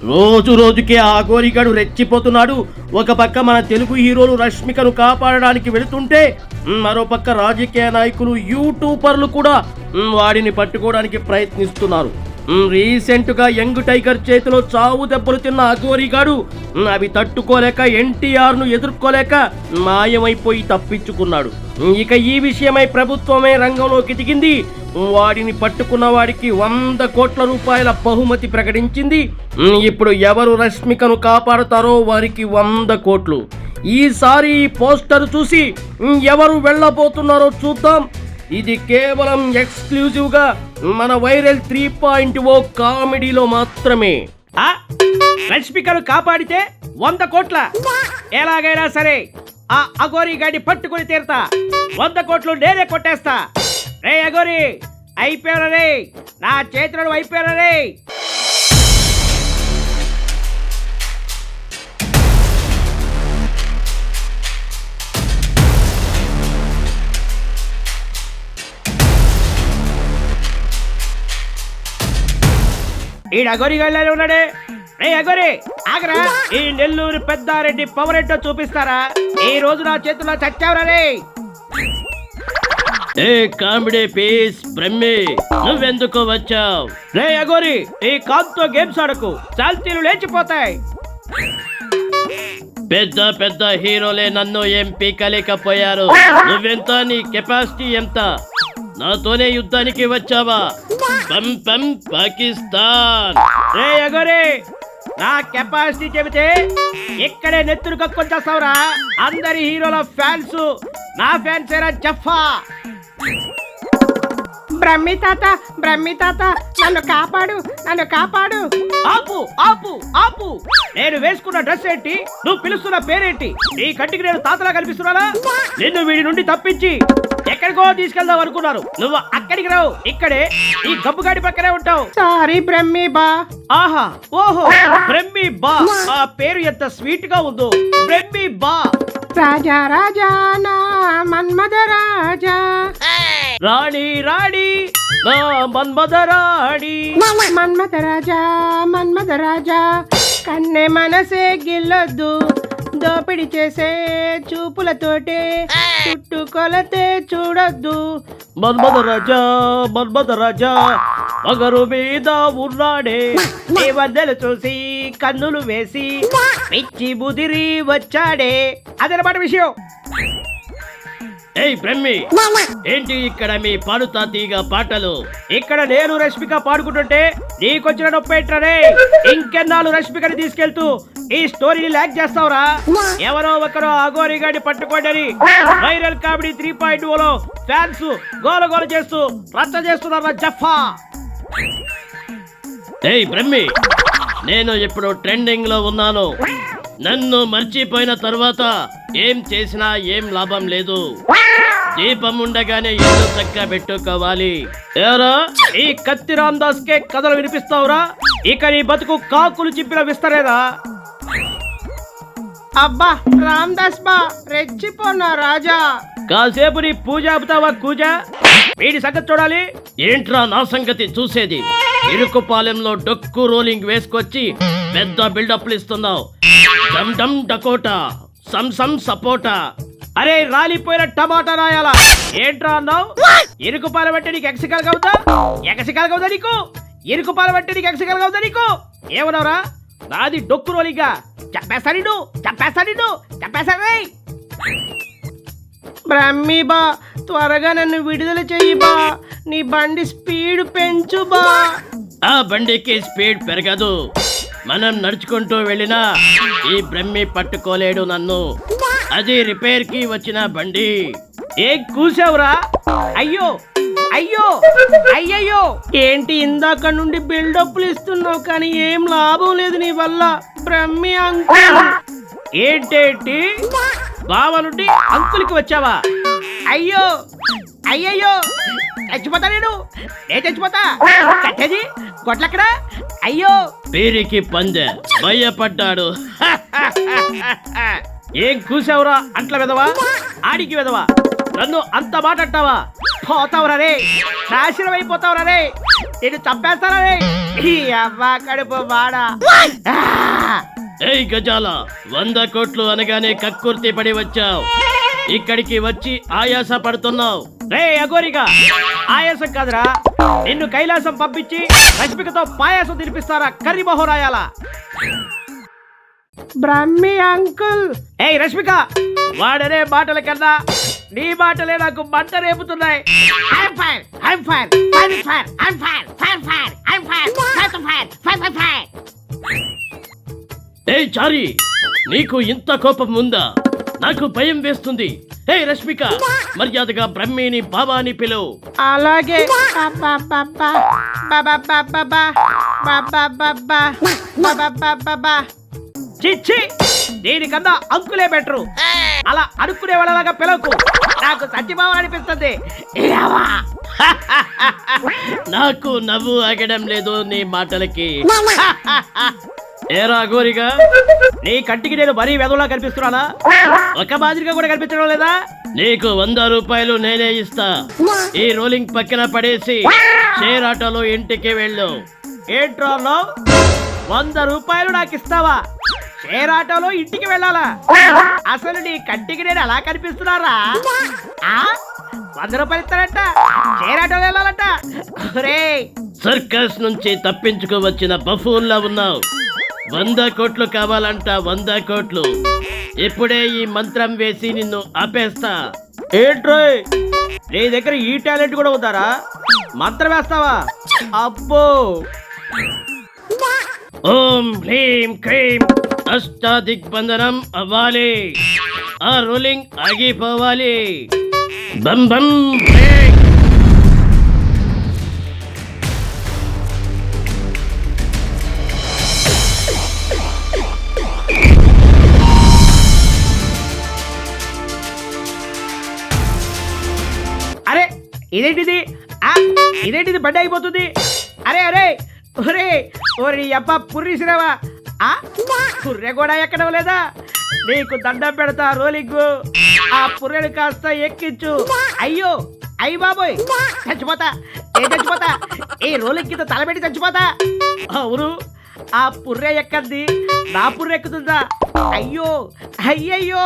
రోజు రోజుకి ఆ అఘోరిగాడు రెచ్చిపోతున్నాడు. ఒక పక్క మన తెలుగు హీరోలు రష్మికను కాపాడడానికి వెళుతుంటే మరో పక్క రాజకీయ నాయకులు యూట్యూబర్లు కూడా వాడిని పట్టుకోవడానికి ప్రయత్నిస్తున్నారు. రీసెంట్ గా యంగ్ టైగర్ చేతిలో చావు దెబ్బలు తిన్న అఘోరిగాడు అవి తట్టుకోలేక ఎన్టీఆర్ ను ఎదుర్కోలేక మాయమైపోయి తప్పించుకున్నాడు. ఇక ఈ విషయమై ప్రభుత్వమే రంగంలోకి దిగింది. వాడిని పట్టుకున్న వాడికి 100 కోట్ల రూపాయల బహుమతి ప్రకటించింది. ఇప్పుడు ఎవరు రష్మికను కాపాడుతారో వారికి 100 కోట్లు. ఈసారి ఈ పోస్టర్ చూసి ఎవరు వెళ్ళబోతున్నారో చూద్దాం. ఇది కేవలం ఎక్స్క్లూజివ్ గా మన వైరల్ 3.0 కామెడీలో మాత్రమే. రష్మికను కాపాడితే 100 కోట్ల, ఎలాగైనా సరే ఆ అఘోరి గాడిని పట్టుకుని తీరుతా. 100 కోట్లు నేనే కొట్టేస్తా. రే అఘోరి, అయిపోయారా రే, నా చేతులను అయిపోయారా రే. ఈ అఘోరి గాడిలోనే ఉన్నాడే. రే అఘోరి, ఆగరా. ఈ నెల్లూరు పెద్దారెడ్డి పవర్ ఏంటో చూపిస్తారా? ఈ రోజు నా చేతుల్లో చచ్చావురా రే. ఏ కామెడీ పీస్ బ్రహ్మి, నువ్వెందుకు వచ్చావు? రే అఘోరి, ఈ కాంతో గేమ్స్ ఆడకు, చాల్తీలు లేచిపోతాయి. పెద్ద పెద్ద హీరోలే నన్ను ఏం పీకలేకపోయారు. నువ్వెంత, నీ కెపాసిటీ ఎంత? నాతోనే యుద్ధానికి వచ్చావా? పం పం పాకిస్తాన్. రే అఘోరి, నా కెపాసిటీ చెబితే ఇక్కడే నెత్తురు కక్కుని చేస్తావురా. అందరి హీరోల ఫ్యాన్స్ నా ఫ్యాన్స్ ఏరా జఫా. బ్రహ్మి తాత, బ్రహ్మి తాత, నన్ను కాపాడు, నన్ను కాపాడు. ఆపు ఆపు ఆపు. నేను వేసుకున్న డ్రెస్ ఏంటి, నువ్వు పిలుస్తున్న పేరేంటి? నీ కంటికి నేను తాతలా కనిపిస్తున్నానా? నిన్ను వీడి నుండి తప్పించి ఎక్కడికో తీసుకెళ్దాం అనుకున్నారు. నువ్వు అక్కడికి రావు, ఇక్కడే ఈ గబ్బుగాడి పక్కనే ఉంటావు. సారీ బ్రహ్మి బా. ఆహా, ఓహో, బ్రహ్మి బా. ఆ పేరు ఎంత స్వీట్ గా ఉందో, బ్రహ్మి బా. రాజా రాజా నా మన్మథ రాజా, రాణి రాణి నా మన్మథ రాణి. మన్మథ రాజా, మన్మథ రాజా, కన్నె మనసే గిల్లొద్దు, దోపిడి చేసే చూపులతోటే చుట్టుకొలతే చూడొద్దు. మన్మథ రాజా, మన్మథ రాజా, మగరు మీద ఉన్నాడే. నీ వద్దలు చూసి కన్నులు వేసి పిచ్చి బుదిరి వచ్చాడే. అదనమాట విషయం. ఏయ్ బ్రహ్మి, ఏంటి ఇక్కడ మీ పాడుతా తీగ పాటలు? ఇక్కడ నేను రష్మిక పాడుకుంటుంటే నీకొచ్చిన నొప్పి ఏంట్రనే? ఇంకెన్నాళ్ళు రష్మికని తీసుకెళ్తూ ఈ స్టోరీని ల్యాక్ చేస్తావురా? ఎవరో ఒకరు అఘోరి గాడిని పట్టుకోండి వైరల్ కామెడీ 3.0లో ఫ్యాన్స్ గోల గోల చేస్తూ రచ్చ చేస్తున్నారా జఫా. ఏయ్ బ్రహ్మి, నేను ఇప్పుడు ట్రెండింగ్ లో ఉన్నాను. నన్ను మర్చిపోయిన తర్వాత ఏం చేసినా ఏం లాభం లేదు. దీపం ఉండగానే ఇల్లు చక్కగా పెట్టుకోవాలి. ఏరా, ఈ కత్తి రామదాస్ కే కథలు వినిపిస్తావురా? ఇక నీ బతుకు కాకులు చింపిన విస్తరేదా? అబ్బా రామదాస్ బా, రెచ్చిపోనా రాజా. కాసేపు నీ పూజ ఆపుతావా కూజ? వీడి సంగతి చూడాలి. ఏంట్రా నా సంగతి చూసేది? ఇరుకుపాలెంలో డొక్కు రోలింగ్ వేసుకొచ్చి పెద్ద బిల్డప్లు ఇస్తున్నావు. డమ్ డమ్ డకోటా, సమ్ సమ్ సపోటా. అరే రాలిపోయిన టమాటా రాయాలా? ఏంట్రా అన్నావు? ఇరుకుపాలెం అంటే నీకు ఎగసికలు కవుతా? ఎగసికలు కవుతా నీకు? ఇరుకుపాలెం అంటే నీకు ఎగసికలు కవుతా నీకు? ఏమన్నావురా? నాది డొక్కు రోలింగా. చంపేస్తా నిన్ను, చంపేస్తా నిన్ను, చంపేస్తా. బ్రహ్మి బా, త్వరగా నన్ను విడుదల చెయ్యి బా. నీ బండి స్పీడ్ పెంచు బా. ఆ బండికి స్పీడ్ పెరగదు. మనం నడుచుకుంటూ వెళ్ళినా ఈ బ్రహ్మి పట్టుకోలేడు నన్ను. అది రిపేర్ కి వచ్చిన బండి. ఏం కూసావురా? అయ్యో అయ్యో అయ్యయ్యో. ఏంటి ఇందాక నుండి బిల్డప్లు ఇస్తున్నావు కానీ ఏం లాభం లేదు నీ వల్ల. బ్రహ్మి అంకుల్. ఏంటేంటి, బావ నుండి అంకుల్కి వచ్చావా? అయ్యో అయ్యయ్యో, చచ్చిపోతా నేను చచ్చిపోతా. కట్టేది గొడ్లక్కడ. అయ్యో, పేరుకి పందె భయపడ్డాడు. ఏం కూసావురా అంట్ల వెదవా, ఆడికి వెదవా? నన్ను అంత మాట అంటావా? పోతావురా రే, నాశనం అయిపోతావురా రే. నేను చంపేస్తారా ఈ అవ్వ కడుపు వాడా. ఏయ్ గజాల, 100 కోట్లు అనగానే కక్కుర్తి పడి వచ్చావు, ఇక్కడికి వచ్చి ఆయాస పడుతున్నావు. రే అఘోరిగా, ఆయాసం కాదురా, నిన్ను కైలాసం పంపించి రష్మికతో పాయాసం తినిపిస్తారా కర్రీ మహోరాయాల. బ్రహ్మి అంకుల్. ఏయ్ రష్మిక, వాడనే మాటల కన్నా నీ మాటలే నాకు మంట రేపుతున్నాయి. ఏయ్ చారి, నీకు ఇంత కోపం ఉందా? నాకు భయం వేస్తుంది. హే రష్మిక, మర్యాదగా బ్రహ్మిని బాబాని పిలువు. అలాగే. చిచ్చి, దీనికన్నా అంకులే బెటరు. అలా అనుకునే వాళ్ళలాగా పిలవకు, నాకు సత్యభావం అనిపిస్తుంది. నాకు నవ్వు ఆగడం లేదు నీ మాటలకి. ఏరా గోరిగా, నీ కంటికి నేను మరీ వెదవులా కనిపిస్తున్నానా? ఒక మాదిరిగా కూడా కనిపించడం లేదా? నీకు 100 రూపాయలు నేనే ఇస్తా. ఈ రోలింగ్ పక్కన పడేసి షేర్ ఆటోలో ఇంటికి వెళ్ళు. ఏంట్రో 100 రూపాయలు నాకు ఇస్తావా? షేర్ ఆటోలో ఇంటికి వెళ్ళాలా? అసలు నీ కంటికి నేను ఎలా కనిపిస్తున్నారా? 100 రూపాయలు ఇస్తాడంట, షేర్ ఆటోలో వెళ్ళాలంట. సర్కస్ నుంచి తప్పించుకు వచ్చిన బఫూన్లా ఉన్నావు. 100 కోట్లు కావాలంట, 100 కోట్లు. ఇప్పుడే ఈ మంత్రం వేసి నిన్ను ఆపేస్తా. ఏంట్రోయ్, నీ దగ్గర ఈ టాలెంట్ కూడా ఉందారా? మంత్రం వేస్తావా? అబ్బో. ఓం హ్రీం క్రీం అష్టాదిగ్బంధనం అవ్వాలి. ఆ రోలింగ్ ఆగిపోవాలి. బం బం బ్రేక్. అరే ఇదేంటిది? ఇదేంటిది? బండి అయిపోతుంది. అరే అరే, ఒరే ఓరి అబ్బా పుర్రిసిరావా? పుర్రె కూడా ఎక్కడం లేదా? నీకు దండం పెడతా రోలింగ్, ఆ పుర్రెను కాస్త ఎక్కించు. అయ్యో అయ్యి బాబోయ్, చచ్చిపోతా, చచ్చిపోతా. ఈ రోలింగ్ కింద తలబెట్టి చచ్చిపోతా. అవును, ఆ పుర్రె ఎక్కద్ది, నా పుర్రె ఎక్కుతుందా? అయ్యో అయ్యయ్యో.